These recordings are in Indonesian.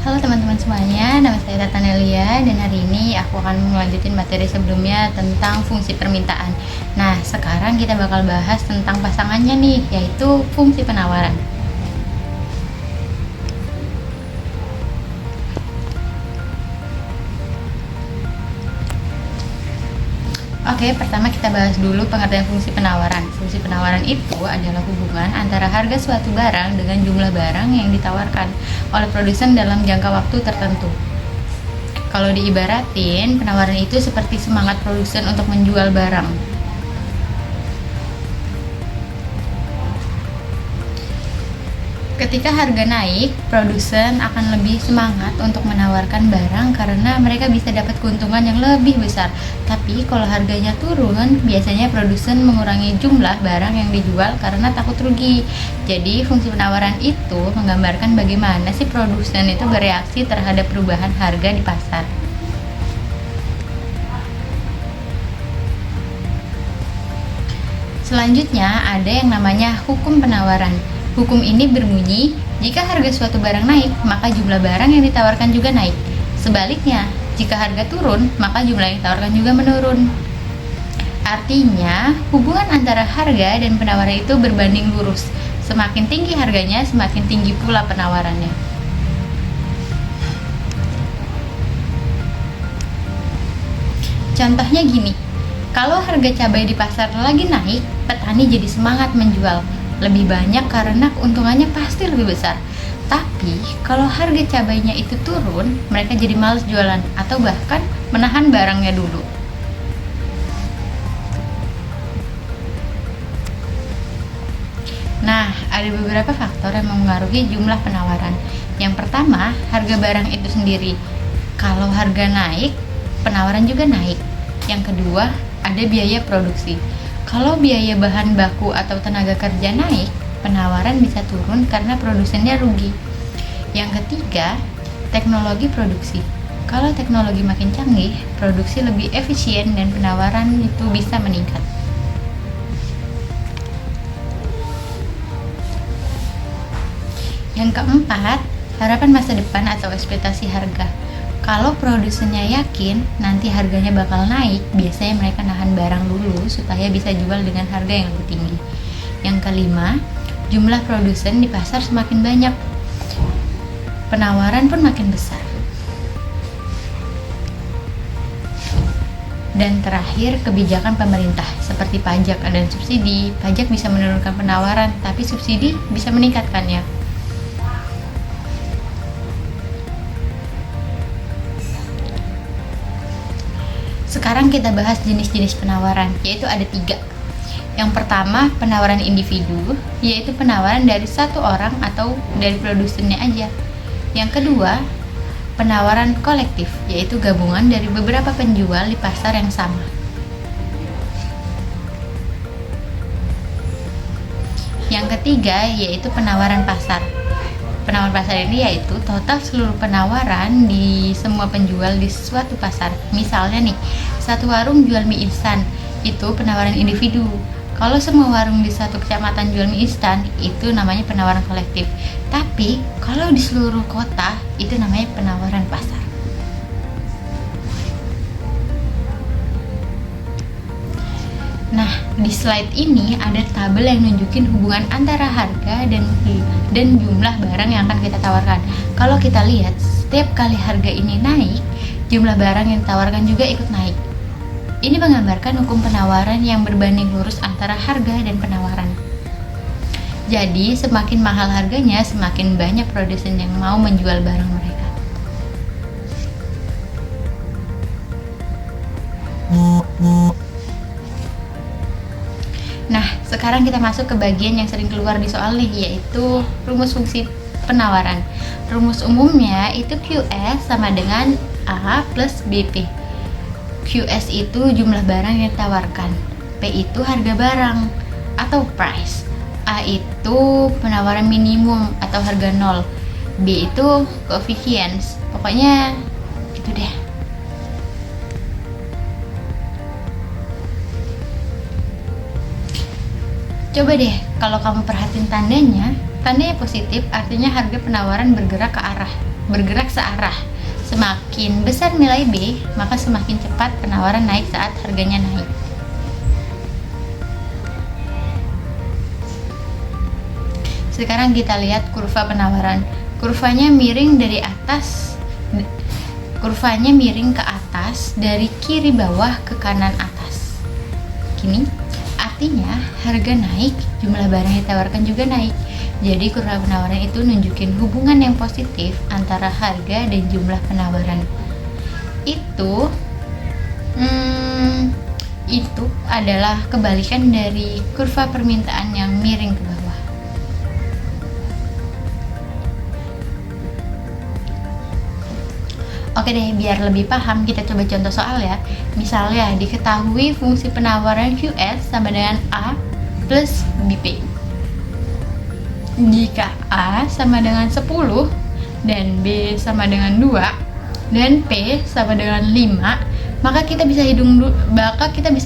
Halo teman-teman semuanya, nama saya Tata Nelia dan hari ini aku akan melanjutin materi sebelumnya tentang fungsi permintaan. Nah, sekarang kita bakal bahas tentang pasangannya nih, yaitu fungsi penawaran. Oke, pertama kita bahas dulu pengertian fungsi penawaran. Fungsi penawaran itu adalah hubungan antara harga suatu barang dengan jumlah barang yang ditawarkan oleh produsen dalam jangka waktu tertentu. Kalau diibaratin, penawaran itu seperti semangat produsen untuk menjual barang. Ketika harga naik, produsen akan lebih semangat untuk menawarkan barang karena mereka bisa dapat keuntungan yang lebih besar. Tapi kalau harganya turun, biasanya produsen mengurangi jumlah barang yang dijual karena takut rugi. Jadi fungsi penawaran itu menggambarkan bagaimana sih produsen itu bereaksi terhadap perubahan harga di pasar. Selanjutnya ada yang namanya hukum penawaran. Hukum ini berbunyi, jika harga suatu barang naik, maka jumlah barang yang ditawarkan juga naik. Sebaliknya, jika harga turun, maka jumlah yang ditawarkan juga menurun. Artinya, hubungan antara harga dan penawaran itu berbanding lurus. Semakin tinggi harganya, semakin tinggi pula penawarannya. Contohnya gini, kalau harga cabai di pasar lagi naik, petani jadi semangat menjual lebih banyak karena keuntungannya pasti lebih besar. Tapi kalau harga cabainya itu turun, mereka jadi malas jualan atau bahkan menahan barangnya dulu. Nah, ada beberapa faktor yang mempengaruhi jumlah penawaran. Yang pertama, harga barang itu sendiri. Kalau harga naik, penawaran juga naik. Yang kedua, ada biaya produksi. Kalau biaya bahan baku atau tenaga kerja naik, penawaran bisa turun karena produsennya rugi. Yang ketiga, teknologi produksi. Kalau teknologi makin canggih, produksi lebih efisien dan penawaran itu bisa meningkat. Yang keempat, harapan masa depan atau ekspektasi harga. Kalau produsennya yakin nanti harganya bakal naik, biasanya mereka nahan barang dulu supaya bisa jual dengan harga yang lebih tinggi. Yang kelima, jumlah produsen di pasar semakin banyak, penawaran pun makin besar. Dan terakhir, kebijakan pemerintah seperti pajak dan subsidi. Pajak bisa menurunkan penawaran, tapi subsidi bisa meningkatkannya. Sekarang kita bahas jenis-jenis penawaran, yaitu ada 3. Yang pertama, penawaran individu, yaitu penawaran dari satu orang atau dari produsennya aja. Yang kedua, penawaran kolektif, yaitu gabungan dari beberapa penjual di pasar yang sama. Yang ketiga, yaitu penawaran pasar. Penawaran pasar ini yaitu total seluruh penawaran di semua penjual di suatu pasar. Misalnya nih, satu warung jual mie instan, itu penawaran individu. Kalau semua warung di satu kecamatan jual mie instan, itu namanya penawaran kolektif. Tapi kalau di seluruh kota, itu namanya penawaran pasar. Nah, di slide ini ada tabel yang nunjukin hubungan antara harga dan jumlah barang yang akan kita tawarkan. Kalau kita lihat, setiap kali harga ini naik, jumlah barang yang ditawarkan juga ikut naik. Ini menggambarkan hukum penawaran yang berbanding lurus antara harga dan penawaran. Jadi, semakin mahal harganya, semakin banyak produsen yang mau menjual barang mereka. Nah, sekarang kita masuk ke bagian yang sering keluar di soal nih, yaitu rumus fungsi penawaran. Rumus umumnya itu QS sama dengan A plus BP. QS itu jumlah barang yang ditawarkan, P itu harga barang atau price, A itu penawaran minimum atau harga nol, B itu coefficients. Pokoknya itu deh. Coba deh kalau kamu perhatiin tandanya, Tandanya positif artinya harga penawaran bergerak searah. Semakin besar nilai B, maka semakin cepat penawaran naik saat harganya naik. Sekarang kita lihat kurva penawaran. Kurvanya miring ke atas dari kiri bawah ke kanan atas. Gini, artinya harga naik, jumlah barang yang ditawarkan juga naik. Jadi kurva penawaran itu nunjukin hubungan yang positif antara harga dan jumlah penawaran. Itu adalah kebalikan dari kurva permintaan yang miring ke bawah. Oke deh, biar lebih paham kita coba contoh soal ya. Misalnya diketahui fungsi penawaran QS sama dengan A plus BP. Jika A sama dengan 10 dan B sama dengan 2 dan P sama dengan 5, maka kita bisa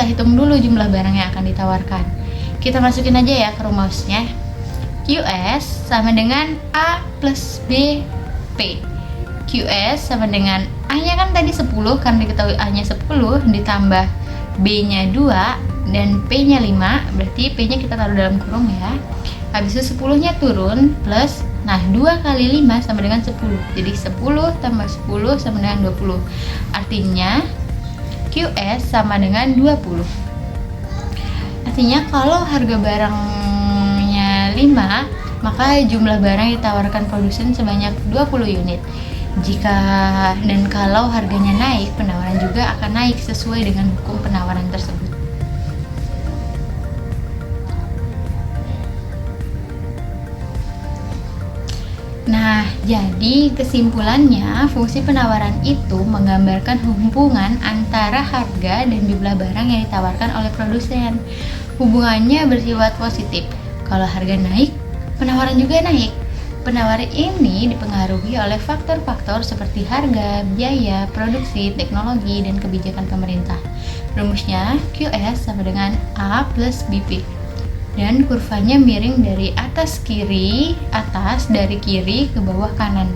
hitung dulu jumlah barang yang akan ditawarkan. Kita masukin aja ya ke rumusnya. QS sama dengan A plus B P. QS sama dengan A-nya kan tadi 10, karena diketahui A-nya 10 ditambah B-nya 2 dan P-nya 5, berarti P-nya kita taruh dalam kurung ya. Habis itu 10-nya turun plus, nah 2 kali 5 sama dengan 10. Jadi 10 tambah 10 sama dengan 20. Artinya QS sama dengan 20. Artinya kalau harga barangnya 5, maka jumlah barang yang ditawarkan produsen sebanyak 20 unit. Kalau harganya naik, penawaran juga akan naik sesuai dengan hukum penawaran tersebut. Nah, jadi kesimpulannya, fungsi penawaran itu menggambarkan hubungan antara harga dan jumlah barang yang ditawarkan oleh produsen. Hubungannya bersifat positif. Kalau harga naik, penawaran juga naik. Penawaran ini dipengaruhi oleh faktor-faktor seperti harga, biaya, produksi, teknologi, dan kebijakan pemerintah. Rumusnya QS sama dengan A plus BP. Dan kurvanya miring dari atas dari kiri ke bawah kanan.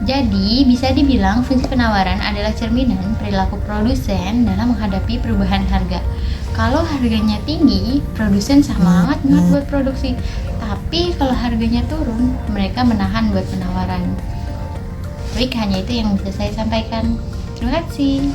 Jadi bisa dibilang fungsi penawaran adalah cerminan perilaku produsen dalam menghadapi perubahan harga. Kalau harganya tinggi, produsen semangat banget buat produksi. Tapi kalau harganya turun, mereka menahan buat penawaran. Baik, hanya itu yang bisa saya sampaikan. Terima kasih.